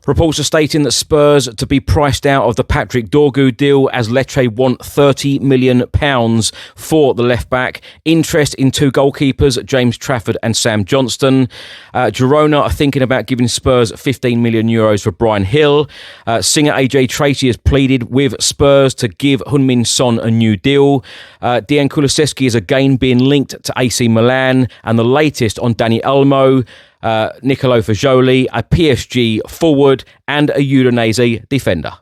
Reports are stating that Spurs to be priced out of the Patrick Dorgu deal as Lecce want £30 million for the left-back. Interest in two goalkeepers, James Trafford and Sam Johnstone. Girona are thinking about giving Spurs €15 million for Bryan Gil. Singer AJ Tracy has pleaded with Spurs to give Heung-min Son a new deal. Dejan Kulusevski is again being linked to AC Milan. And the latest on Dani Olmo, Nicolo Fagioli, a PSG forward and a Udinese defender.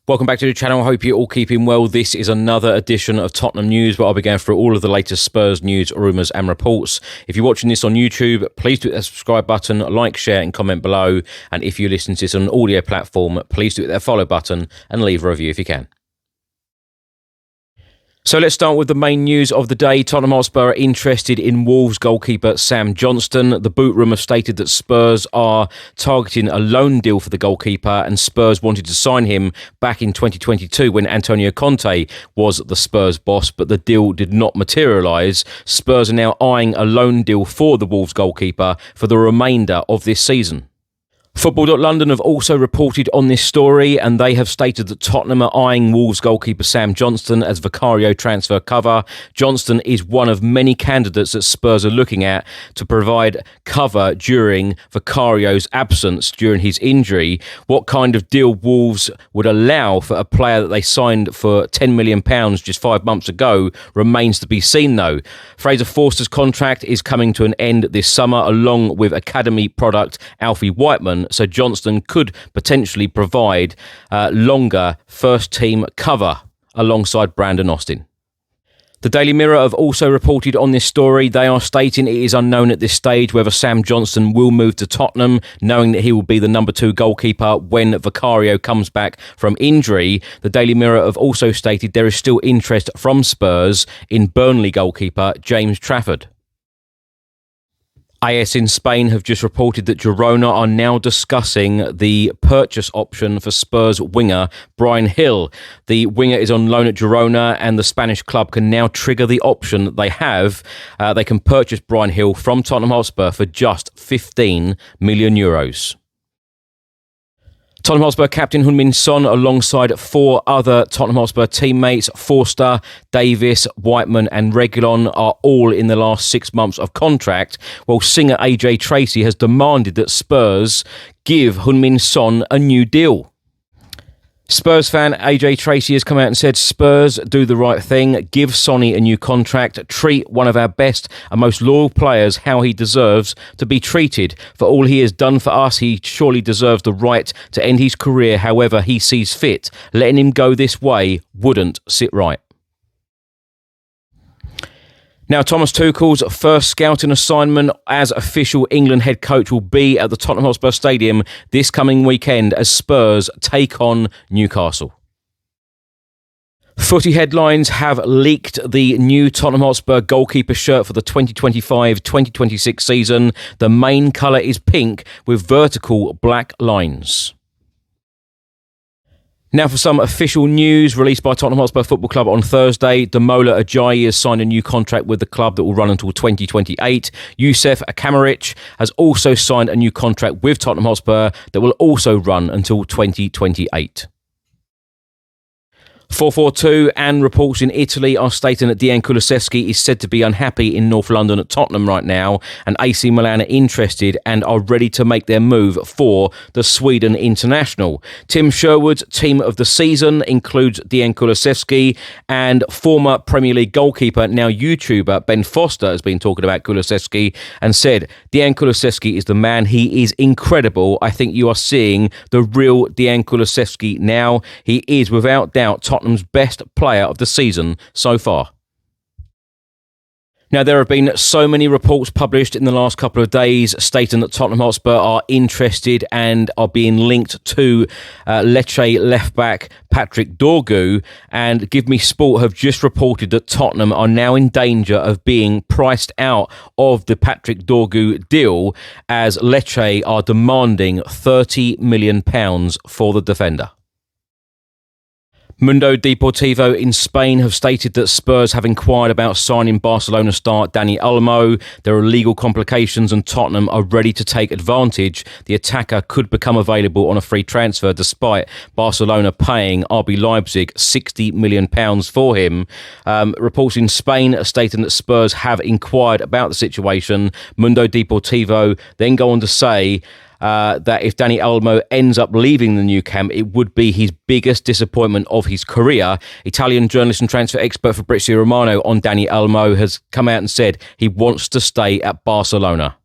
Welcome back to the channel. I hope you're all keeping well. This is another edition of Tottenham News, where I'll be going through all of the latest Spurs news, rumours and reports. If you're watching this on YouTube, please do hit that subscribe button, like, share and comment below. And if you listen to this on an audio platform, please do hit that follow button and leave a review if you can. So let's start with the main news of the day. Tottenham Hotspur are interested in Wolves goalkeeper Sam Johnstone. The boot room have stated that Spurs are targeting a loan deal for the goalkeeper, and Spurs wanted to sign him back in 2022 when Antonio Conte was the Spurs boss, but the deal did not materialise. Spurs are now eyeing a loan deal for the Wolves goalkeeper for the remainder of this season. Football.London have also reported on this story, and they have stated that Tottenham are eyeing Wolves goalkeeper Sam Johnstone as Vicario transfer cover. Johnstone is one of many candidates that Spurs are looking at to provide cover during Vicario's absence during his injury. What kind of deal Wolves would allow for a player that they signed for £10 million just 5 months ago remains to be seen, though. Fraser Forster's contract is coming to an end this summer, along with academy product Alfie Whiteman, so Johnstone could potentially provide longer first-team cover alongside Brandon Austin. The Daily Mirror have also reported on this story. They are stating it is unknown at this stage whether Sam Johnstone will move to Tottenham, knowing that he will be the number 2 goalkeeper when Vicario comes back from injury. The Daily Mirror have also stated there is still interest from Spurs in Burnley goalkeeper James Trafford. AS in Spain have just reported that Girona are now discussing the purchase option for Spurs winger Bryan Gil. The winger is on loan at Girona, and the Spanish club can now trigger the option that they have. They can purchase Bryan Gil from Tottenham Hotspur for just €15 million. Tottenham Hotspur captain Heung-min Son, alongside 4 other Tottenham Hotspur teammates, Forster, Davis, Whiteman and Reguilon, are all in the last 6 months of contract, while singer AJ Tracy has demanded that Spurs give Heung-min Son a new deal. Spurs fan AJ Tracy has come out and said, Spurs do the right thing, give Sonny a new contract, treat one of our best and most loyal players how he deserves to be treated. For all he has done for us, he surely deserves the right to end his career however he sees fit. Letting him go this way wouldn't sit right. Now, Thomas Tuchel's first scouting assignment as official England head coach will be at the Tottenham Hotspur Stadium this coming weekend as Spurs take on Newcastle. Footy headlines have leaked the new Tottenham Hotspur goalkeeper shirt for the 2025-2026 season. The main colour is pink with vertical black lines. Now for some official news released by Tottenham Hotspur Football Club on Thursday. Damola Ajayi has signed a new contract with the club that will run until 2028. Youssef Akamaric has also signed a new contract with Tottenham Hotspur that will also run until 2028. 442 and reports in Italy are stating that Kulusevski is said to be unhappy in North London at Tottenham right now, and AC Milan are interested and are ready to make their move for the Sweden international. Tim Sherwood's team of the season includes Kulusevski, and former Premier League goalkeeper, now YouTuber Ben Foster, has been talking about Kulusevski and said, Kulusevski is the man. He is incredible. I think you are seeing the real Kulusevski now. He is without doubt Tottenham's best player of the season so far. Now, there have been so many reports published in the last couple of days stating that Tottenham Hotspur are interested and are being linked to Lecce left-back Patrick Dorgu, and Give Me Sport have just reported that Tottenham are now in danger of being priced out of the Patrick Dorgu deal, as Lecce are demanding £30 million for the defender. Mundo Deportivo in Spain have stated that Spurs have inquired about signing Barcelona star Dani Olmo. There are legal complications and Tottenham are ready to take advantage. The attacker could become available on a free transfer despite Barcelona paying RB Leipzig £60 million for him. Reports in Spain are stating that Spurs have inquired about the situation. Mundo Deportivo then go on to say that if Dani Olmo ends up leaving the new camp, it would be his biggest disappointment of his career. Italian journalist and transfer expert Fabrizio Romano on Dani Olmo has come out and said he wants to stay at Barcelona.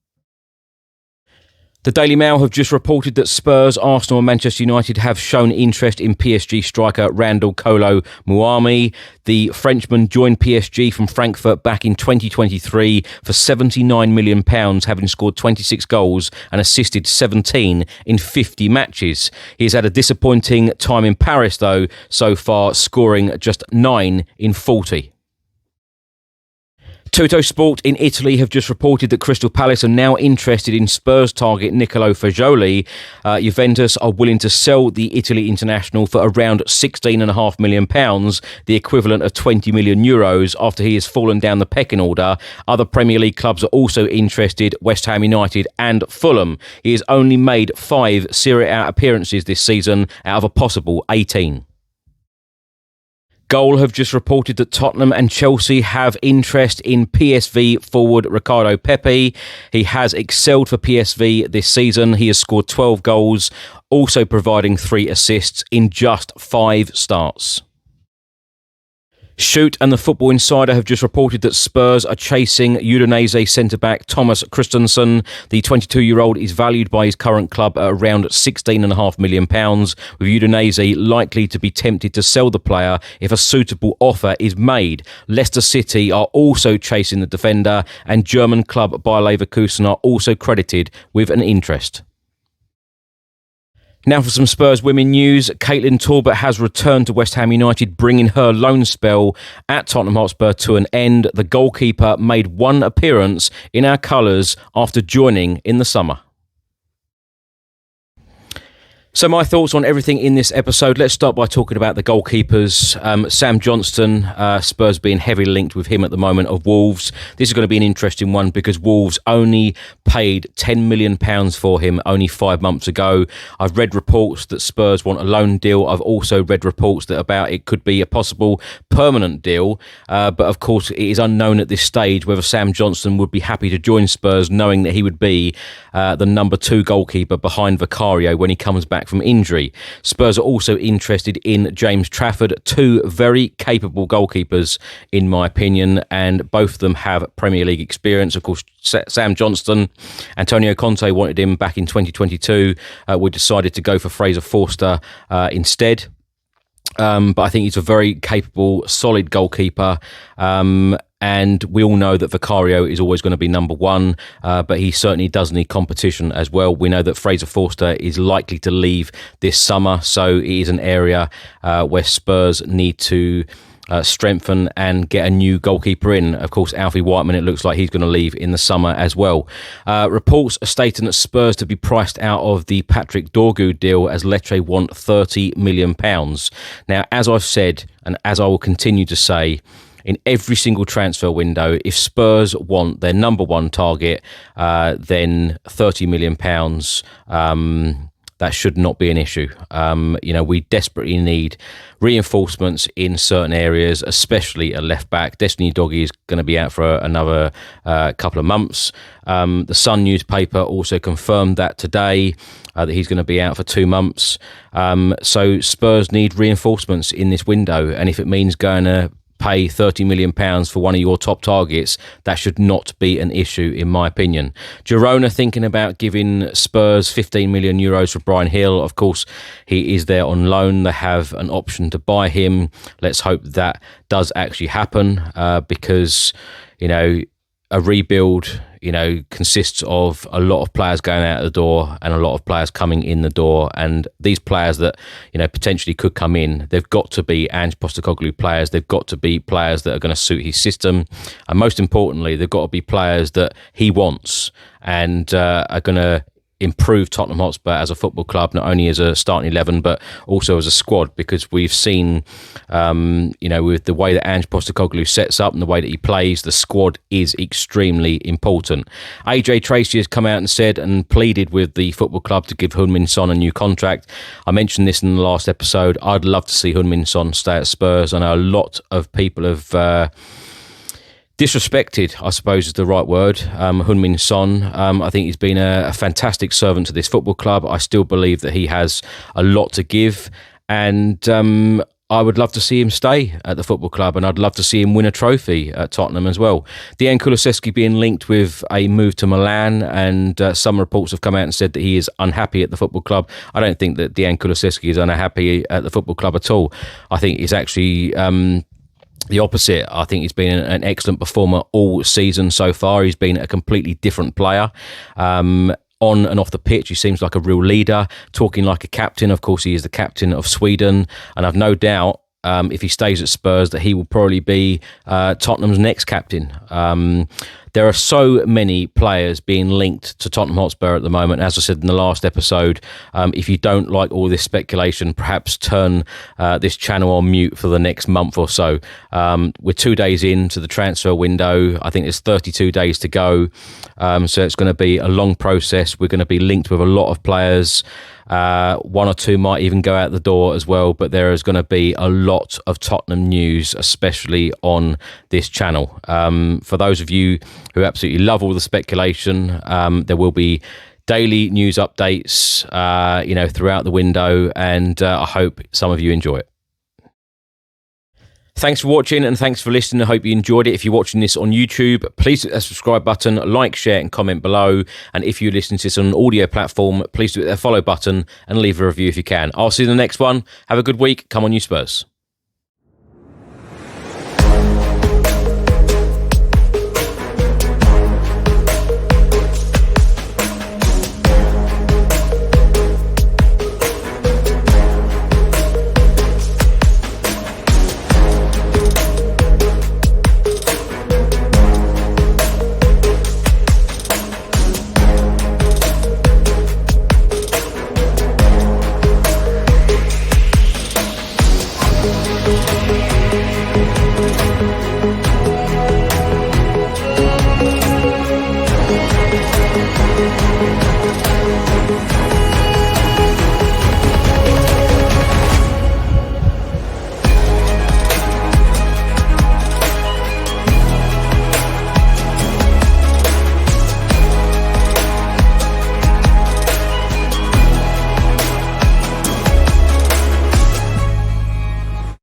The Daily Mail have just reported that Spurs, Arsenal and Manchester United have shown interest in PSG striker Randal Kolo Muani. The Frenchman joined PSG from Frankfurt back in 2023 for £79 million, having scored 26 goals and assisted 17 in 50 matches. He's had a disappointing time in Paris, though, so far scoring just 9 in 40. Tutto Sport in Italy have just reported that Crystal Palace are now interested in Spurs target Niccolò Fagioli. Juventus are willing to sell the Italy international for around £16.5 million, the equivalent of €20 million, after he has fallen down the pecking order. Other Premier League clubs are also interested, West Ham United and Fulham. He has only made 5 Serie A appearances this season out of a possible 18. Goal have just reported that Tottenham and Chelsea have interest in PSV forward Ricardo Pepi. He has excelled for PSV this season. He has scored 12 goals, also providing 3 assists in just 5 starts. Shoot and the Football Insider have just reported that Spurs are chasing Udinese centre-back Thomas Christensen. The 22-year-old is valued by his current club at around £16.5 million, with Udinese likely to be tempted to sell the player if a suitable offer is made. Leicester City are also chasing the defender, and German club Bayer Leverkusen are also credited with an interest. Now for some Spurs women news. Caitlin Talbot has returned to West Ham United, bringing her loan spell at Tottenham Hotspur to an end. The goalkeeper made 1 appearance in our colours after joining in the summer. So my thoughts on everything in this episode. Let's start by talking about the goalkeepers. Sam Johnstone, Spurs being heavily linked with him at the moment, of Wolves. This is going to be an interesting one because Wolves only paid £10 million for him only 5 months ago. I've read reports that Spurs want a loan deal. I've also read reports that about it could be a possible permanent deal. But of course, it is unknown at this stage whether Sam Johnstone would be happy to join Spurs, knowing that he would be the number 2 goalkeeper behind Vicario when he comes back from injury. Spurs are also interested in James Trafford, 2 very capable goalkeepers in my opinion, and both of them have Premier League experience. Of course, Sam Johnstone, Antonio Conte wanted him back in 2022. We decided to go for Fraser Forster instead. But I think he's a very capable, solid goalkeeper. And we all know that Vicario is always going to be number 1, but he certainly does need competition as well. We know that Fraser Forster is likely to leave this summer, so it is an area where Spurs need to strengthen and get a new goalkeeper in. Of course, Alfie Whiteman, it looks like he's going to leave in the summer as well. Reports are stating that Spurs to be priced out of the Patrick Dorgu deal as Lecce want £30 million. Now, as I've said, and as I will continue to say, in every single transfer window, if Spurs want their number 1 target, then £30 million that should not be an issue. We desperately need reinforcements in certain areas, especially a left back. Destiny Dorgu is going to be out for another couple of months. The Sun newspaper also confirmed that today, that he's going to be out for 2 months. So Spurs need reinforcements in this window, and if it means going to pay £30 million for one of your top targets, that should not be an issue, in my opinion. Girona thinking about giving Spurs €15 million for Bryan Hill. Of course, he is there on loan. They have an option to buy him. Let's hope that does actually happen, because, a rebuild, consists of a lot of players going out the door and a lot of players coming in the door. And these players that, potentially could come in, they've got to be Ange Postecoglou players. They've got to be players that are going to suit his system. And most importantly, they've got to be players that he wants and are going to improve Tottenham Hotspur as a football club, not only as a starting 11 but also as a squad, because we've seen with the way that Ange Postecoglou sets up and the way that he plays, the squad is extremely important. AJ Tracy has come out and said and pleaded with the football club to give Heung-min Son a new contract. I mentioned this in the last episode. I'd love to see Heung-min Son stay at Spurs. I know a lot of people have disrespected, I suppose is the right word, Heung-min Son. I think he's been a fantastic servant to this football club. I still believe that he has a lot to give, and I would love to see him stay at the football club, and I'd love to see him win a trophy at Tottenham as well. Dejan Kulusevski being linked with a move to Milan, and some reports have come out and said that he is unhappy at the football club. I don't think that Dejan Kulusevski is unhappy at the football club at all. I think he's actually the opposite. I think he's been an excellent performer all season so far. He's been a completely different player. On and off the pitch, he seems like a real leader, talking like a captain. Of course, he is the captain of Sweden, and I've no doubt if he stays at Spurs that he will probably be Tottenham's next captain. There are so many players being linked to Tottenham Hotspur at the moment. As I said in the last episode, if you don't like all this speculation, perhaps turn this channel on mute for the next month or so. We're 2 days into the transfer window. I think there's 32 days to go. So it's going to be a long process. We're going to be linked with a lot of players. One or two might even go out the door as well, but there is going to be a lot of Tottenham news, especially on this channel. For those of you who absolutely love all the speculation, there will be daily news updates, throughout the window, and I hope some of you enjoy it. Thanks for watching and thanks for listening. I hope you enjoyed it. If you're watching this on YouTube, please hit that subscribe button, like, share and comment below. And if you're listening to this on an audio platform, please hit that follow button and leave a review if you can. I'll see you in the next one. Have a good week. Come on, you Spurs.